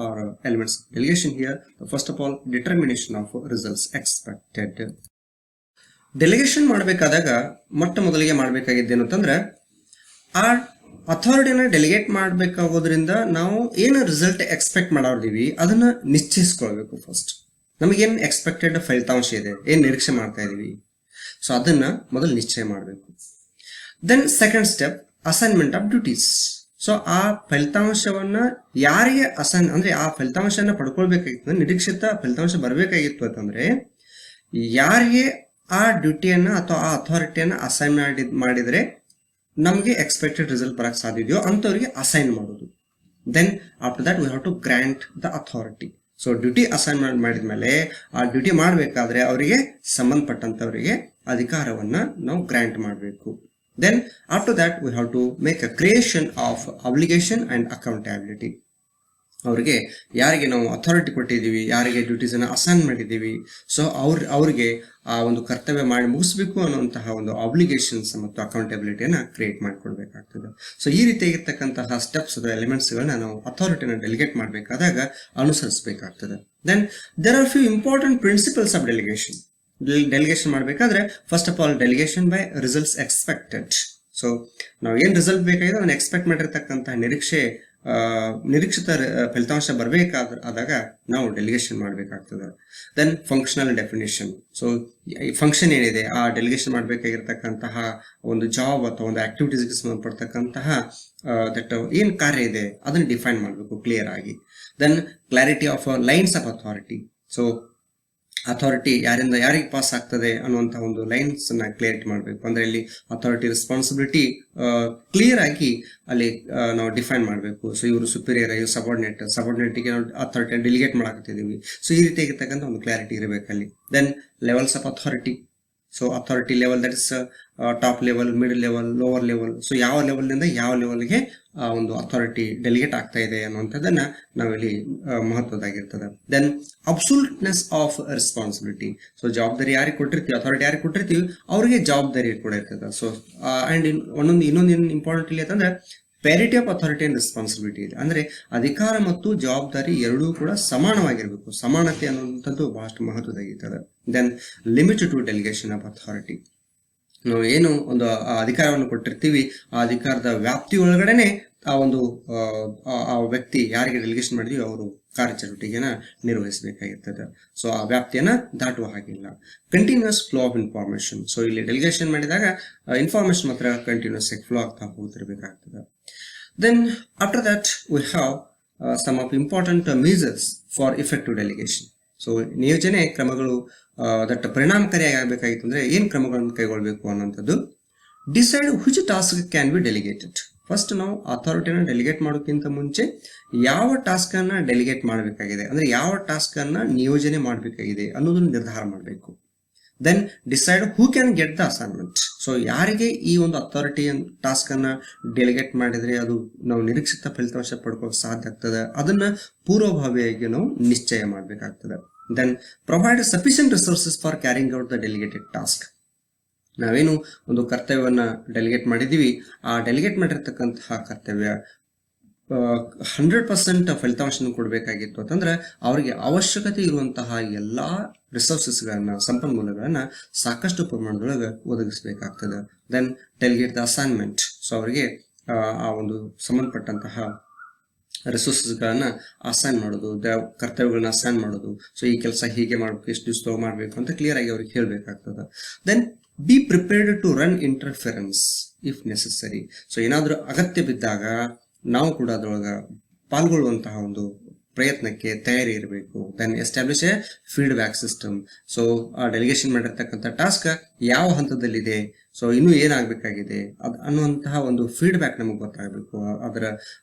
or elements of delegation here. First of all, determination of results expected. Delegation ಮಾಡಬೇಕಾದಾಗ ಮೊಟ್ಟ ಮೊದಲಿಗೆ ಮಾಡಬೇಕಾಗಿದ್ದೇನು ಅಂತಂದ್ರೆ, ಆ ಅಥಾರಿಟಿನ ಡೆಲಿಗೇಟ್ ಮಾಡಬೇಕಾಗೋದ್ರಿಂದ ನಾವು ಏನು result expect ಮಾಡಿದೀವಿ ಅದನ್ನ ನಿಶ್ಚಯಿಸ್ಕೊಳ್ಬೇಕು. ಫಸ್ಟ್ ನಮಗೇನು ಎಕ್ಸ್ಪೆಕ್ಟೆಡ್ ಫಲಿತಾಂಶ ಇದೆ, ಏನ್ ನಿರೀಕ್ಷೆ ಮಾಡ್ತಾ ಇದೀವಿ, ಸೊ ಅದನ್ನ ಮೊದಲು ನಿಶ್ಚಯ ಮಾಡಬೇಕು. Then second step assignment of duties. So ಆ ಫಲಿತಾಂಶವನ್ನ ಯಾರಿಗೆ ಅಂದ್ರೆ ಆ ಫಲಿತಾಂಶನ ಪಡ್ಕೊಳ್ಬೇಕಾಗಿತ್ತು, ನಿರೀಕ್ಷಿತ ಫಲಿತಾಂಶ ಬರಬೇಕಾಗಿತ್ತು ಅಂತಂದ್ರೆ ಯಾರಿಗೆ ಆ ಡ್ಯೂಟಿಯನ್ನ ಅಥವಾ ಆ ಅಥಾರಿಟಿಯನ್ನ ಅಸೈನ್ ಮಾಡಿದ್ರೆ ನಮಗೆ ಎಕ್ಸ್ಪೆಕ್ಟೆಡ್ ರಿಸಲ್ಟ್ ಬರಕ್ ಸಾಧ್ಯ ಇದೆಯೋ ಅಂತವ್ರಿಗೆ ಅಸೈನ್ ಮಾಡೋದು. Then after that we have to grant the authority. So duty assign ಮಾಡಿದ್ಮೇಲೆ ಆ ಡ್ಯೂಟಿ ಮಾಡಬೇಕಾದ್ರೆ ಅವರಿಗೆ ಸಂಬಂಧಪಟ್ಟಂತವರಿಗೆ ಅಧಿಕಾರವನ್ನ ನಾವು ಗ್ರಾಂಟ್ ಮಾಡಬೇಕು. Then after that we have to make a creation of obligation and accountability. ಅವರಿಗೆ ಯಾರಿಗೆ ನಾವು ಅಥಾರಿಟಿ ಕೊಟ್ಟಿದ್ದೀವಿ, ಯಾರಿಗೆ ಡ್ಯೂಟೀಸ್ ಅನ್ನ ಅಸೈನ್ ಮಾಡಿದ್ದೀವಿ, ಸೊ ಅವ್ರಿಗೆ ಆ ಒಂದು ಕರ್ತವ್ಯ ಮಾಡಿ ಮುಗಿಸ್ಬೇಕು ಅನ್ನುವಂತಹ ಒಂದು ಆಬ್ಲಿಗೇಷನ್ಸ್ ಮತ್ತು ಅಕೌಂಟಬಿಲಿಟಿಯನ್ನ ಕ್ರಿಯೇಟ್ ಮಾಡಿಕೊಡ್ಬೇಕಾಗ್ತದೆ. ಸೊ ಈ ರೀತಿಯಾಗಿರ್ತಕ್ಕಂತಹ ಸ್ಟೆಪ್ಸ್ ಅಥವಾ ಎಲಿಮೆಂಟ್ಸ್ ಗಳನ್ನ ನಾವು ಅಥಾರಿಟಿನ ಡೆಲಿಗೇಟ್ ಮಾಡಬೇಕಾದಾಗ ಅನುಸರಿಸಬೇಕಾಗ್ತದೆ. Then there are few important principles of delegation. Delegation ಮಾಡಬೇಕಾದ್ರೆ first of all delegation by results expected. So ನಾವು ಏನ್ ರಿಸಲ್ಟ್ ಬೇಕಾಗಿದೆ ಅದನ್ನ ಎಕ್ಸ್ಪೆಕ್ಟ್ ಮಾಡಿರ್ತಕ್ಕಂತಹ ನಿರೀಕ್ಷಿತ ಫಲಿತಾಂಶ ಬರಬೇಕಾದಾಗ ನಾವು ಡೆಲಿಗೇಷನ್ ಮಾಡಬೇಕಾಗ್ತದೆ. Then functional definition. So function ಏನಿದೆ, ಆ ಡೆಲಿಗೇಷನ್ ಮಾಡಬೇಕಾಗಿರ್ತಕ್ಕಂತಹ ಒಂದು ಜಾಬ್ ಅಥವಾ ಒಂದು ಆಕ್ಟಿವಿಟೀಸ್ಗೆ ಸಂಬಂಧಪಡ್ತಕ್ಕಂತಹ ದಟ್ ಏನ್ ಕಾರ್ಯ ಇದೆ ಅದನ್ನ ಡಿಫೈನ್ ಮಾಡಬೇಕು ಕ್ಲಿಯರ್ ಆಗಿ. Then clarity of lines of authority. So authority ಯಾರಿಂದ ಯಾರಿಗೆ ಪಾಸ್ ಆಗ್ತದೆ ಅನ್ನುವಂತಹ ಒಂದು ಲೈನ್ಸ್ ಅನ್ನ ಕ್ಲಿಯರಿಟಿ ಮಾಡಬೇಕು. ಅಂದ್ರೆ ಇಲ್ಲಿ ಅಥಾರಿಟಿ ರೆಸ್ಪಾನ್ಸಿಬಿಲಿಟಿ ಕ್ಲಿಯರ್ ಆಗಿ ಅಲ್ಲಿ ನಾವು ಡಿಫೈನ್ ಮಾಡಬೇಕು. ಸೊ ಇವರು ಸುಪೀರಿಯರ್, ಇವರು ಸಬಾರ್ಡಿನೇಟ್ಗೆ ನಾವು ಅಥಾರಿಟಿ ಡೆಲಿಗೇಟ್ ಮಾಡಾಕತ್ತಿದೀವಿ. ಸೊ ಈ ರೀತಿಯಾಗಿರ್ತಕ್ಕಂಥ ಒಂದು ಕ್ಲಾರಿಟಿ ಇರಬೇಕಲ್ಲಿ. Then levels of authority. So authority level that is top level, middle level, lower level. So ಯಾವ ಲೆವೆಲ್ ನಿಂದ ಯಾವ ಲೆವೆಲ್ಗೆ ಒಂದು ಅಥಾರಿಟಿ ಡೆಲಿಗೇಟ್ ಆಗ್ತಾ ಇದೆ ಅನ್ನುವಂಥದ್ದನ್ನ ನಾವಿಲ್ಲಿ ಮಹತ್ವದಾಗಿರ್ತದೆ. Then absoluteness of responsibility. So ಜವಾಬ್ದಾರಿ ಯಾರಿಗೆ ಕೊಟ್ಟಿರ್ತೀವಿ, ಅಥಾರಿಟಿ ಯಾರಿಗೆ ಕೊಟ್ಟಿರ್ತೀವಿ ಅವ್ರಿಗೆ ಜವಾಬ್ದಾರಿ ಕೂಡ ಇರ್ತದೆ. ಸೊ ಅಂಡ್ ಇನ್ನೊಂದು ಇಂಪಾರ್ಟೆಂಟ್ ಇಲ್ಲಿ ಅಂತಂದ್ರೆ parity of authority and responsibility ಇದೆ. ಅಂದ್ರೆ ಅಧಿಕಾರ ಮತ್ತು ಜವಾಬ್ದಾರಿ ಎರಡೂ ಕೂಡ ಸಮಾನವಾಗಿರ್ಬೇಕು. ಸಮಾನತೆ ಅನ್ನುವಂಥದ್ದು ಬಹಳಷ್ಟು ಮಹತ್ವದಾಗಿರ್ತದೆ. Then limit to delegation of authority. ನಾವು ಏನು ಒಂದು ಅಧಿಕಾರವನ್ನು ಕೊಟ್ಟಿರ್ತೀವಿ ಆ ಅಧಿಕಾರದ ವ್ಯಾಪ್ತಿ ಒಳಗಡೆನೆ ಆ ಒಂದು ಆ ವ್ಯಕ್ತಿ ಯಾರಿಗೆ ಡೆಲಿಗೇಷನ್ ಮಾಡಿದೀವಿ ಅವರು ಕಾರ್ಯಚಟುವಟಿಕೆನ ನಿರ್ವಹಿಸಬೇಕಾಗಿರ್ತದೆ. ಸೊ ಆ ವ್ಯಾಪ್ತಿಯನ್ನ ದಾಟುವ ಹಾಗಿಲ್ಲ. Continuous flow of information. So ಇಲ್ಲಿ ಡೆಲಿಗೇಷನ್ ಮಾಡಿದಾಗ ಇನ್ಫಾರ್ಮೇಶನ್ ಮಾತ್ರ ಕಂಟಿನ್ಯೂಸ್ ಫ್ಲೋ ಆಗ್ತಾ ಹೋಗ್ತಿರ್ಬೇಕಾಗ್ತದೆ. Then after that we have some of important measures for effective delegation. So ನಿಯೋಜನೆ ಕ್ರಮಗಳು ದಟ್ ಪರಿಣಾಮಕಾರಿಯಾಗಿ ಆಗಬೇಕಾಗಿತ್ತು ಅಂದ್ರೆ ಏನ್ ಕ್ರಮಗಳನ್ನು ಕೈಗೊಳ್ಳಬೇಕು ಅನ್ನೋಂಥದ್ದು. Decide which task can be delegated. First ನಾವು ಅಥಾರಿಟಿನ ಡೆಲಿಗೇಟ್ ಮಾಡೋಕ್ಕಿಂತ ಮುಂಚೆ ಯಾವ ಟಾಸ್ಕ್ ಅನ್ನ ಡೆಲಿಗೇಟ್ ಮಾಡಬೇಕಾಗಿದೆ, ಅಂದ್ರೆ ಯಾವ ಟಾಸ್ಕ್ ಅನ್ನ ನಿಯೋಜನೆ ಮಾಡಬೇಕಾಗಿದೆ ಅನ್ನೋದನ್ನ ನಿರ್ಧಾರ ಮಾಡಬೇಕು. Then decide who can get the assignment. So ಯಾರಿಗೆ ಈ ಒಂದು ಅಥಾರಿಟಿ ಟಾಸ್ಕ್ ಅನ್ನ ಡೆಲಿಗೇಟ್ ಮಾಡಿದ್ರೆ ಅದು ನಾವು ನಿರೀಕ್ಷಿತ ಫಲಿತಾಂಶ ಪಡ್ಕೊಳ್ಳೋಕೆ ಸಾಧ್ಯ ಆಗ್ತದೆ ಅದನ್ನ ಪೂರ್ವಭಾವಿಯಾಗಿ ನಾವು ನಿಶ್ಚಯ ಮಾಡಬೇಕಾಗ್ತದೆ. Then provide sufficient resources for carrying out the delegated task. ನಾವೇನು ಒಂದು ಕರ್ತವ್ಯವನ್ನ ಡೆಲಿಗೇಟ್ ಮಾಡಿದೀವಿ ಆ ಡೆಲಿಗೇಟ್ ಮಾಡಿರ್ತಕ್ಕಂತಹ ಕರ್ತವ್ಯ 100% ಫಲಿತಾಂಶ ಕೊಡಬೇಕಾಗಿತ್ತು ಅಂತಂದ್ರೆ ಅವರಿಗೆ ಅವಶ್ಯಕತೆ ಇರುವಂತಹ ಎಲ್ಲಾ ರಿಸೋರ್ಸಸ್ಗಳನ್ನ, ಸಂಪನ್ಮೂಲಗಳನ್ನ ಸಾಕಷ್ಟು ಪ್ರಮಾಣದೊಳಗೆ ಒದಗಿಸಬೇಕಾಗ್ತದೆ. Then delegate the assignment. So ಅವರಿಗೆ ಆ ಒಂದು ಸಂಬಂಧಪಟ್ಟಂತಹ ರಿಸೋರ್ಸಸ್ಗಳನ್ನ ಅಸೈನ್ ಮಾಡೋದು, ಕರ್ತವ್ಯಗಳನ್ನ ಅಸೈನ್ ಮಾಡೋದು. ಸೊ ಈ ಕೆಲಸ ಹೀಗೆ ಮಾಡ್ಬೇಕು, ಎಷ್ಟು ದಿವಸ ಮಾಡ್ಬೇಕು ಅಂತ ಕ್ಲಿಯರ್ ಆಗಿ ಅವ್ರಿಗೆ ಹೇಳ್ಬೇಕಾಗ್ತದೆ. Then be prepared to run interference if necessary. So ಏನಾದ್ರೂ ಅಗತ್ಯ ಬಿದ್ದಾಗ ನಾವು ಕೂಡ ಅದರೊಳಗ ಪಾಲ್ಗೊಳ್ಳುವಂತಹ ಒಂದು ಪ್ರಯತ್ನಕ್ಕೆ ತಯಾರಿ ಇರಬೇಕು. Then establish a feedback system. So ಆ ಡೆಲಿಗೇಷನ್ ಮಾಡಿರ್ತಕ್ಕಂಥ ಟಾಸ್ಕ್ ಯಾವ ಹಂತದಲ್ಲಿದೆ, ಸೊ ಇನ್ನೂ ಏನಾಗಬೇಕಾಗಿದೆ ಅನ್ನುವಂತಹ ಒಂದು ಫೀಡ್ಬ್ಯಾಕ್ ನಮಗೆ ಗೊತ್ತಾಗಬೇಕು. ಅದರ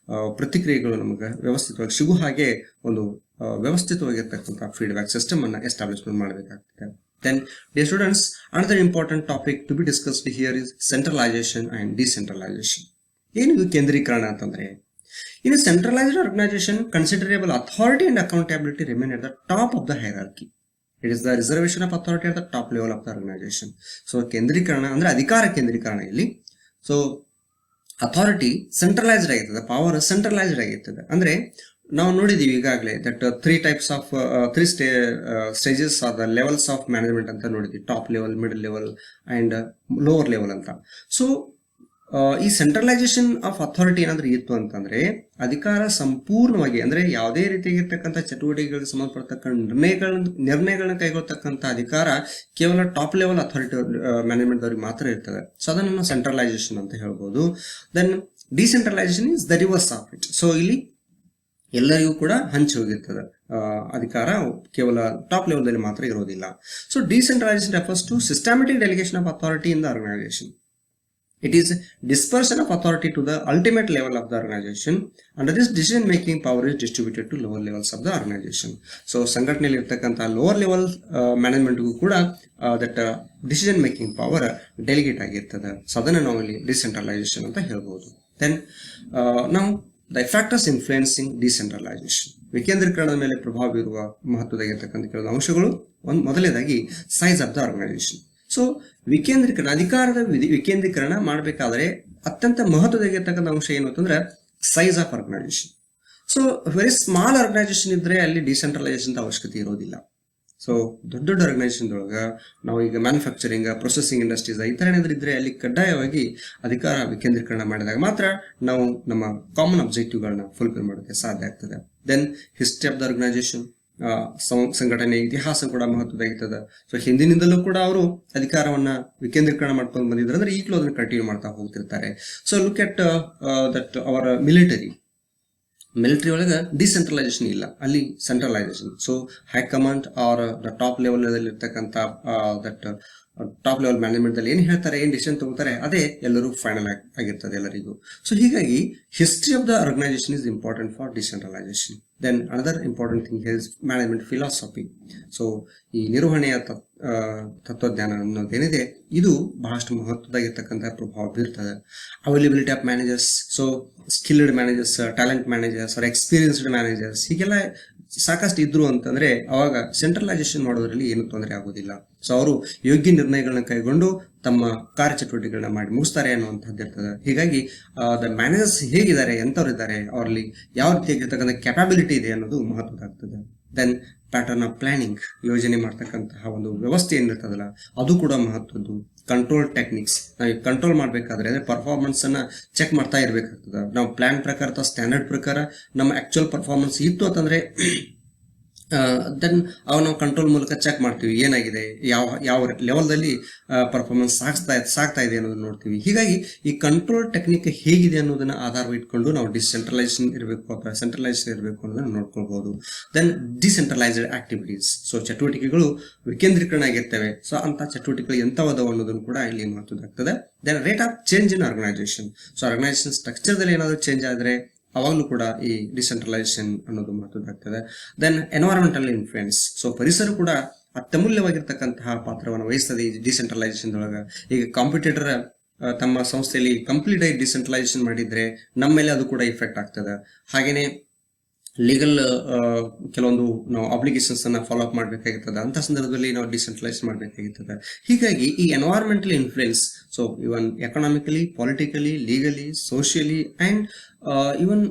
ಪ್ರತಿಕ್ರಿಯೆಗಳು ನಮಗೆ ವ್ಯವಸ್ಥಿತವಾಗಿ ಸಿಗು ಹಾಗೆ ಒಂದು ವ್ಯವಸ್ಥಿತವಾಗಿರ್ತಕ್ಕಂಥ ಫೀಡ್ಬ್ಯಾಕ್ ಸಿಸ್ಟಮ್ ಅನ್ನ ಎಸ್ಟಾಬ್ಲಿಷ್ಮೆಂಟ್ ಮಾಡಬೇಕಾಗ್ತದೆ. Then, dear students, another important topic to be discussed here is centralization and decentralization. ಏನು ಕೇಂದ್ರೀಕರಣ ಅಂತಂದ್ರೆ, in a centralized organization, considerable authority and accountability remain at the top of the hierarchy. It is the reservation of authority at the top level of the organization. So, ಕೇಂದ್ರೀಕರಣ ಅಂದ್ರೆ ಅಧಿಕಾರ ಕೇಂದ್ರೀಕರಣ ಇಲ್ಲಿ. So authority centralised ಆಗಿರ್ತದೆ, power centralised ಆಗಿರ್ತದೆ. ಅಂದ್ರೆ ನಾವು ನೋಡಿದೀವಿ ಈಗಾಗಲೇ that three stages are the levels of management ಅಂತ ನೋಡಿದ್ವಿ. Top level, middle level and lower level ಅಂತ. ಸೊ ಈ ಸೆಂಟ್ರಲೈಸೇಷನ್ ಆಫ್ ಅಥಾರಿಟಿ ಏನಾದ್ರೂ ಇತ್ತು ಅಂತಂದ್ರೆ ಅಧಿಕಾರ ಸಂಪೂರ್ಣವಾಗಿ ಅಂದ್ರೆ ಯಾವುದೇ ರೀತಿಯಾಗಿರ್ತಕ್ಕಂಥ ಚಟುವಟಿಕೆಗಳಿಗೆ ಸಂಬಂಧಪಡ್ತಕ್ಕಂಥ ನಿರ್ಣಯಗಳನ್ನ ಕೈಗೊಳ್ತಕ್ಕಂಥ ಅಧಿಕಾರ ಕೇವಲ ಟಾಪ್ ಲೆವೆಲ್ ಅಥಾರಿಟಿ ಮ್ಯಾನೇಜ್ಮೆಂಟ್ ಅವ್ರಿಗೆ ಮಾತ್ರ ಇರ್ತದೆ. ಸೊ ಅದನ್ನು ಸೆಂಟ್ರಲೈಸೇಷನ್ ಅಂತ ಹೇಳ್ಬೋದು. Then decentralization is the reverse of it. So ಇಲ್ಲಿ ಎಲ್ಲರಿಗೂ ಕೂಡ ಹಂಚಿ ಹೋಗಿರ್ತದೆ ಅಧಿಕಾರ, ಕೇವಲ ಟಾಪ್ ಲೆವೆಲ್ದಲ್ಲಿ ಮಾತ್ರ ಇರೋದಿಲ್ಲ. So decentralization refers to systematic delegation of authority in the organization. It is dispersion of authority to the ultimate level of the organization. Under this, decision making power is distributed to lower levels of the organization. So ಸಂಘಟನೆಯಲ್ಲಿ ಇರ್ತಕ್ಕಂಥ lower level ಮ್ಯಾನೇಜ್ಮೆಂಟ್ಗೂ ಕೂಡ that decision making power delegate ಆಗಿರ್ತದೆ. So ಅದನ್ನು ನಾವು ಇಲ್ಲಿ decentralization ಅಂತ ಹೇಳ್ಬೋದು. ದೆನ್ ನಾವು ದ ಫ್ಯಾಕ್ಟರ್ಸ್ ಇನ್ಫ್ಲುಯೆನ್ಸಿಂಗ್ ಡಿಸೆಂಟ್ರಲೈಸೇಷನ್, ವಿಕೇಂದ್ರೀಕರಣದ ಮೇಲೆ ಪ್ರಭಾವ ಬೀರುವ ಮಹತ್ವದಾಗಿರ್ತಕ್ಕಂಥ ಕೆಲವು ಅಂಶಗಳು. ಮೊದಲನೇದಾಗಿ size of the organization. So ವಿಕೇಂದ್ರೀಕರಣ, ಅಧಿಕಾರದ ವಿಕೇಂದ್ರೀಕರಣ ಮಾಡಬೇಕಾದ್ರೆ ಅತ್ಯಂತ ಮಹತ್ವದಾಗಿರ್ತಕ್ಕಂಥ ಅಂಶ ಏನು ಅಂತಂದ್ರೆ size of organization. So very small organization ಇದ್ರೆ ಅಲ್ಲಿ ಡಿಸೆಂಟ್ರಲೈಸೇಷನ್ ಅವಶ್ಯಕತೆ ಇರೋದಿಲ್ಲ. ಸೊ ದೊಡ್ಡ ದೊಡ್ಡ ಆರ್ಗನೈಸೇಷನ್ ಒಳಗೆ ನಾವು ಈಗ ಮ್ಯಾನುಫ್ಯಾಕ್ಚರಿಂಗ್, ಪ್ರೊಸೆಸಿಂಗ್ ಇಂಡಸ್ಟ್ರೀಸ್ ಈ ಥರ ಏನಾದ್ರು ಇದ್ರೆ ಅಲ್ಲಿ ಕಡ್ಡಾಯವಾಗಿ ಅಧಿಕಾರ ವಿಕೇಂದ್ರೀಕರಣ ಮಾಡಿದಾಗ ಮಾತ್ರ ನಾವು ನಮ್ಮ ಕಾಮನ್ ಅಬ್ಜೆಕ್ಟಿವ್ಗಳನ್ನ ಫುಲ್ಫಿಲ್ ಮಾಡೋಕ್ಕೆ ಸಾಧ್ಯ ಆಗ್ತದೆ. Then history of the organization, ಸಂಘಟನೆ ಇತಿಹಾಸ ಕೂಡ ಮಹತ್ವದಾಗಿರ್ತದೆ. ಸೊ ಹಿಂದಿನಿಂದಲೂ ಕೂಡ ಅವರು ಅಧಿಕಾರವನ್ನ ವಿಕೇಂದ್ರೀಕರಣ ಮಾಡ್ಕೊಂಡು ಬಂದಿದ್ದಾರೆ ಅಂದ್ರೆ ಈಗಲೂ ಅದನ್ನ ಕಂಟಿನ್ಯೂ ಮಾಡ್ತಾ ಹೋಗ್ತಿರ್ತಾರೆ. So look at that our military ಒಳಗೆ ಡಿಸೆಂಟ್ರಲೈಸೇಷನ್ ಇಲ್ಲ, ಅಲ್ಲಿ centralisation. So high command are the top level ಇರ್ತಕ್ಕಂಥ ದಟ್ ಟಾಪ್ ಲೆವೆಲ್ ಮ್ಯಾನೇಜ್ಮೆಂಟ್ ಅಲ್ಲಿ ಏನ್ ಹೇಳ್ತಾರೆ, ಏನ್ ಡಿಸಿಷನ್ ತಗೋತಾರೆ ಅದೇ ಎಲ್ಲರೂ ಫೈನಲ್ ಆಗಿರ್ತದೆ ಎಲ್ಲರಿಗೂ. ಸೊ ಹೀಗಾಗಿ history of the organization is important for decentralization. Then another important thing is management philosophy. So ಈ ನಿರ್ವಹಣೆಯ ತತ್ವಜ್ಞಾನ ಅನ್ನೋದೇನಿದೆ ಇದು ಬಹಳಷ್ಟು ಮಹತ್ವದಾಗಿರ್ತಕ್ಕಂಥ ಪ್ರಭಾವ ಬೀರ್ತದೆ. Availability of managers, so skilled managers, talent managers, experienced managers ಹೀಗೆಲ್ಲ ಸಾಕಷ್ಟು ಇದ್ರು ಅಂತಂದ್ರೆ ಅವಾಗ ಸೆಂಟ್ರಲೈಸೇಷನ್ ಮಾಡೋದ್ರಲ್ಲಿ ಏನು ತೊಂದರೆ ಆಗೋದಿಲ್ಲ. ಸೊ ಅವರು ಯೋಗ್ಯ ನಿರ್ಣಯಗಳನ್ನ ಕೈಗೊಂಡು ತಮ್ಮ ಕಾರ್ಯಚಟುವಟಿಕೆಗಳನ್ನ ಮಾಡಿ ಮುಗಿಸ್ತಾರೆ ಅನ್ನುವಂಥದ್ದು ಇರ್ತದೆ. ಹೀಗಾಗಿ ದ ಮ್ಯಾನೇಜರ್ಸ್ ಹೇಗಿದ್ದಾರೆ, ಎಂಥವ್ರು ಇದ್ದಾರೆ, ಅವರಲ್ಲಿ ಯಾವ ರೀತಿಯಾಗಿರ್ತಕ್ಕಂಥ ಕೆಪಾಬಿಲಿಟಿ ಇದೆ ಅನ್ನೋದು ಮಹತ್ವದಾಗ್ತದೆ. ದೆನ್ ಪ್ಯಾಟರ್ನ್ ಆಫ್ ಪ್ಲಾನಿಂಗ್, ಯೋಜನೆ ಮಾಡ್ತಕ್ಕಂತಹ ಒಂದು ವ್ಯವಸ್ಥೆ ಏನಿರ್ತದಲ್ಲ ಅದು ಕೂಡ ಮಹತ್ವದ್ದು. ಕಂಟ್ರೋಲ್ ಟೆಕ್ನಿಕ್ಸ್, ನಾವು ಕಂಟ್ರೋಲ್ ಮಾಡಬೇಕಾದ್ರೆ ಅಂದ್ರೆ ಪರ್ಫಾರ್ಮೆನ್ಸ್ ಅನ್ನ ಚೆಕ್ ಮಾಡ್ತಾ ಇರ್ಬೇಕಾಗ್ತದೆ. ನಾವು ಪ್ಲಾನ್ ಪ್ರಕಾರ ಅಥವಾ ಸ್ಟ್ಯಾಂಡರ್ಡ್ ಪ್ರಕಾರ ನಮ್ಮ ಆಕ್ಚುಯಲ್ ಪರ್ಫಾರ್ಮೆನ್ಸ್ ಇತ್ತು ಅಂತಂದ್ರೆ ದೆನ್ ಅವು ನಾವು ಕಂಟ್ರೋಲ್ ಮೂಲಕ ಚೆಕ್ ಮಾಡ್ತೀವಿ ಏನಾಗಿದೆ, ಯಾವ ಲೆವೆಲ್ದಲ್ಲಿ ಪರ್ಫಾರ್ಮೆನ್ಸ್ ಸಾಗ್ತಾ ಇದೆ ಅನ್ನೋದನ್ನ ನೋಡ್ತೀವಿ. ಹೀಗಾಗಿ ಈ ಕಂಟ್ರೋಲ್ ಟೆಕ್ನಿಕ್ ಹೇಗಿದೆ ಅನ್ನೋದನ್ನ ಆಧಾರವಿಟ್ಕೊಂಡು ನಾವು ಡಿಸೆಂಟ್ರಲೈಸೇಷನ್ ಇರಬೇಕು ಅಥವಾ ಸೆಂಟ್ರಲೈಸೇಷನ್ ಇರಬೇಕು ಅನ್ನೋದನ್ನ ನೋಡ್ಕೊಳ್ಬಹುದು. ದೆನ್ ಡಿಸೆಂಟ್ರಲೈಸ್ಡ್ ಆಕ್ಟಿವಿಟೀಸ್, ಸೊ ಚಟುವಟಿಕೆಗಳು ವಿಕೇಂದ್ರೀಕರಣ ಆಗಿರ್ತವೆ. ಸೊ ಅಂತ ಚಟುವಟಿಕೆಗಳು ಎಂಥವದವು ಅನ್ನೋದನ್ನು ಕೂಡ ಇಲ್ಲಿ ಮಹತ್ವದಾಗ್ತದೆ. Then rate of change in organization, so organization ಸ್ಟ್ರಕ್ಚರ್ದಲ್ಲಿ ಏನಾದರೂ ಚೇಂಜ್ ಆದ್ರೆ ಅವಾಗಲೂ ಕೂಡ ಈ ಡಿಸೆಂಟ್ರಲೈಸೇಷನ್ ಅನ್ನೋದು ಮಹತ್ವದಾಗ್ತದೆ. ದೆನ್ ಎನ್ವೈರನ್ಮೆಂಟಲ್ ಇನ್ಫ್ಲುಯೆನ್ಸ್, ಸೊ ಪರಿಸರ ಕೂಡ ಅತ್ಯಮೂಲ್ಯವಾಗಿರ್ತಕ್ಕಂತಹ ಪಾತ್ರವನ್ನು ವಹಿಸ್ತದೆ ಈ ಡಿಸೆಂಟ್ರಲೈಸೇಷನ್ ಒಳಗೆ. ಈಗ ಕಾಂಪಿಟೇಟರ್ ತಮ್ಮ ಸಂಸ್ಥೆಯಲ್ಲಿ ಕಂಪ್ಲೀಟ್ ಆಗಿ ಡಿಸೆಂಟ್ರಲೈಸೇಷನ್ ಮಾಡಿದ್ರೆ ನಮ್ಮ ಮೇಲೆ ಅದು ಕೂಡ ಇಫೆಕ್ಟ್ ಆಗ್ತದೆ. ಹಾಗೇನೆ ಲೀಗಲ್ ಕೆಲವೊಂದು ನಾವು ಅಬ್ಲಿಗೇಷನ್ಸ್ ಅನ್ನ ಫಾಲೋ ಅಪ್ ಮಾಡಬೇಕಾಗಿರ್ತದೆ. ಅಂತ ಸಂದರ್ಭದಲ್ಲಿ ನಾವು ಡಿಸೆಂಟ್ರಲೈಸ್ ಮಾಡಬೇಕಾಗಿರ್ತದೆ. ಹೀಗಾಗಿ ಈ environmental influence, so even economically, politically, legally, socially and even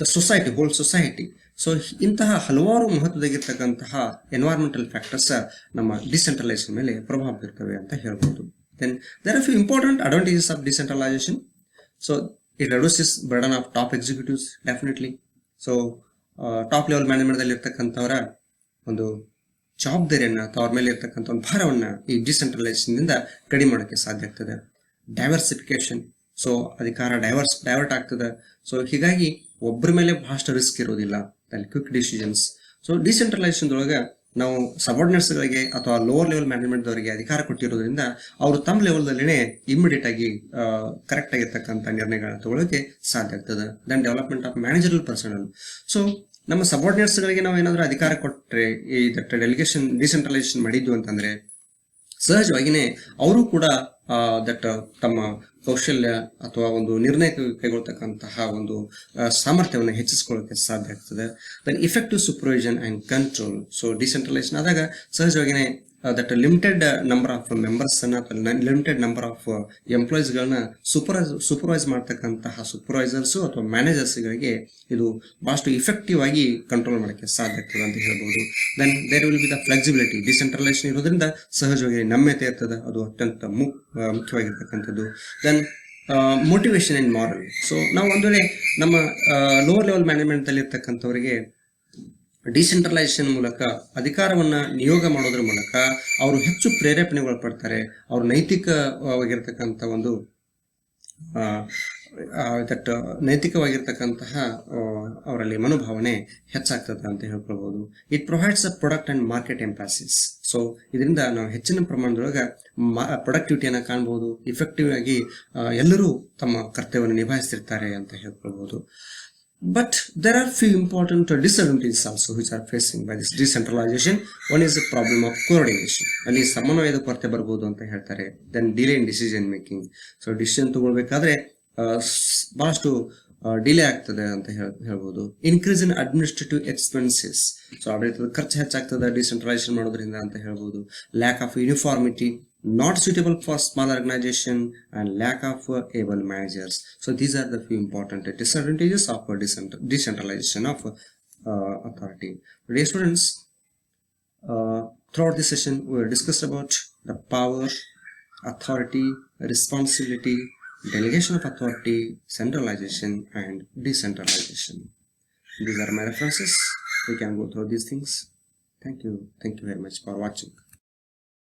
the society, whole society. So ಇಂತಹ ಹಲವಾರು ಮಹತ್ವದಾಗಿರ್ತಕ್ಕಂತಹ ಎನ್ವೈರನ್ಮೆಂಟಲ್ ಫ್ಯಾಕ್ಟರ್ಸ್ ನಮ್ಮ ಡಿಸೆಂಟ್ರಲೈಸೇಷನ್ ಮೇಲೆ ಪ್ರಭಾವ ಬೀರ್ತವೆ ಅಂತ ಹೇಳ್ಬೋದು. Then there are few important advantages of decentralization. So it reduces burden of top executives definitely. So top level management ಇರ್ತಕ್ಕಂಥವರ ಒಂದು ಜವಾಬ್ದಾರಿಯನ್ನ ಅಥವಾ ಅವ್ರ ಮೇಲೆ ಇರ್ತಕ್ಕಂಥ ಒಂದು ಭಾರವನ್ನ ಈ ಡಿಸೆಂಟ್ರಲೈಸೇಷನ್ ಇಂದ ಕಡಿಮೆ ಮಾಡೋಕ್ಕೆ ಸಾಧ್ಯ ಆಗ್ತದೆ. ಡೈವರ್ಸಿಫಿಕೇಶನ್, ಸೊ ಅಧಿಕಾರ ಡೈವರ್ಟ್ ಆಗ್ತದೆ. ಸೊ ಹೀಗಾಗಿ ಒಬ್ಬರ ಮೇಲೆ ಬಹಳಷ್ಟು ರಿಸ್ಕ್ ಇರೋದಿಲ್ಲ. Quick decisions. ಸೊ ಡಿಸೆಂಟ್ರಲೈಸೇಷನ್ ಒಳಗೆ ನಾವು ಸಬಾರ್ಡಿನೇಟ್ಸ್ಗಳಿಗೆ ಅಥವಾ ಲೋವರ್ ಲೆವೆಲ್ ಮ್ಯಾನೇಜ್ಮೆಂಟ್ ಅವರಿಗೆ ಅಧಿಕಾರ ಕೊಟ್ಟಿರೋದ್ರಿಂದ ಅವರು ತಮ್ಮ ಲೆವೆಲ್ದಲ್ಲಿನೇ ಇಮಿಡಿಯೇಟ್ ಆಗಿ ಕರೆಕ್ಟ್ ಆಗಿರ್ತಕ್ಕಂಥ ನಿರ್ಣಯಗಳನ್ನ ತಗೊಳ್ಳೋಕೆ ಸಾಧ್ಯ ಆಗ್ತದೆ. Then development of managerial personnel. So ನಮ್ಮ ಸಬಾರ್ಡಿನೇಟ್ಸ್ಗಳಿಗೆ ನಾವು ಏನಾದರೂ ಅಧಿಕಾರ ಕೊಟ್ಟರೆ, ಈ ಡೆಲಿಗೇಷನ್ ಡಿಸೆಂಟ್ರಲೈಸೇಷನ್ ಮಾಡಿದ್ದು ಅಂತಂದ್ರೆ ಸಹಜವಾಗಿಯೇ ಅವರು ಕೂಡ ದಟ್ ತಮ್ಮ ಕೌಶಲ್ಯ ಅಥವಾ ಒಂದು ನಿರ್ಣಯ ಕೈಗೊಳ್ತಕ್ಕಂತಹ ಒಂದು ಸಾಮರ್ಥ್ಯವನ್ನು ಹೆಚ್ಚಿಸಿಕೊಳ್ಳೋಕೆ ಸಾಧ್ಯ ಆಗ್ತದೆ. Then effective supervision and control. So decentralization ಆದಾಗ ಸಹಜವಾಗಿಯೇ that limited number of members ಅನ್ನ ಲಿಮಿಟೆಡ್ ನಂಬರ್ ಆಫ್ ಎಂಪ್ಲಾಯೀಸ್ ಗಳನ್ನ ಸೂಪರ್ವೈಸ್ ಮಾಡ್ತಕ್ಕಂತಹ ಸೂಪರ್ವೈಸರ್ಸ್ ಅಥವಾ ಮ್ಯಾನೇಜರ್ಸ್ ಗಳಿಗೆ ಇದು ಬಹಳಷ್ಟು ಇಫೆಕ್ಟಿವ್ ಆಗಿ ಕಂಟ್ರೋಲ್ ಮಾಡಕ್ಕೆ ಸಾಧ್ಯ ಆಗ್ತದೆ ಅಂತ ಹೇಳ್ಬಹುದು. Then there will be the flexibility, decentralization ಇರೋದ್ರಿಂದ ಸಹಜವಾಗಿ ನಮ್ಯತೆ ಇರ್ತದೆ, ಅದು ಅತ್ಯಂತ ಮುಖ್ಯವಾಗಿರ್ತಕ್ಕಂಥದ್ದು. Then motivation and morale. So ನಾವು ಒಂದು ವೇಳೆ ನಮ್ಮ ಲೋವರ್ ಲೆವೆಲ್ ಮ್ಯಾನೇಜ್ಮೆಂಟ್ ಅಲ್ಲಿ ಇರ್ತಕ್ಕಂಥವರಿಗೆ ಡಿಸೆಂಟ್ರಲೈಸೇಷನ್ ಮೂಲಕ ಅಧಿಕಾರವನ್ನ ನಿಯೋಗ ಮಾಡೋದ್ರ ಮೂಲಕ ಅವರು ಹೆಚ್ಚು ಪ್ರೇರೇಪಣೆಗಳು ಪಡ್ತಾರೆ. ಅವರು ನೈತಿಕವಾಗಿರ್ತಕ್ಕಂಥ ಒಂದು ನೈತಿಕವಾಗಿರ್ತಕ್ಕಂತಹ ಅವರಲ್ಲಿ ಮನೋಭಾವನೆ ಹೆಚ್ಚಾಗ್ತದೆ ಅಂತ ಹೇಳ್ಕೊಳ್ಬಹುದು. It provides a product and market emphasis. So ಇದರಿಂದ ನಾವು ಹೆಚ್ಚಿನ ಪ್ರಮಾಣದೊಳಗೆ ಪ್ರೊಡಕ್ಟಿವಿಟಿಯನ್ನ ಕಾಣಬಹುದು. ಇಫೆಕ್ಟಿವ್ ಆಗಿ ಎಲ್ಲರೂ ತಮ್ಮ ಕರ್ತವ್ಯವನ್ನು ನಿಭಾಯಿಸ್ತಿರ್ತಾರೆ ಅಂತ ಹೇಳ್ಕೊಳ್ಬಹುದು. But there are few important disadvantages also which are facing by this decentralization. One is the problem of coordination. ಅಲ್ಲಿ ಸಮನ್ವಯದ ಕೊರತೆ ಬರಬಹುದು ಅಂತ ಹೇಳ್ತಾರೆ. Then delay in decision making. So decision ತಗೊಳ್ಬೇಕಾದ್ರೆ ಬಹಳಷ್ಟು ಡಿಲೇ ಆಗ್ತದೆ ಅಂತ ಹೇಳ್ಬೋದು. Increase in administrative expenses. So ಆಡಳಿತದ ಖರ್ಚು ಹೆಚ್ಚಾಗ್ತದೆ ಡಿಸೆಂಟ್ರಲೈಸೇಷನ್ ಮಾಡೋದ್ರಿಂದ ಅಂತ ಹೇಳ್ಬೋದು. Lack of uniformity, not suitable for small organization, and lack of able managers. So these are the few important disadvantages of decentralization of authority. Dear students, throughout this session we will discuss about the power, authority, responsibility, delegation of authority, centralization and decentralization. These are my references. We can go through these things. Thank you very much for watching.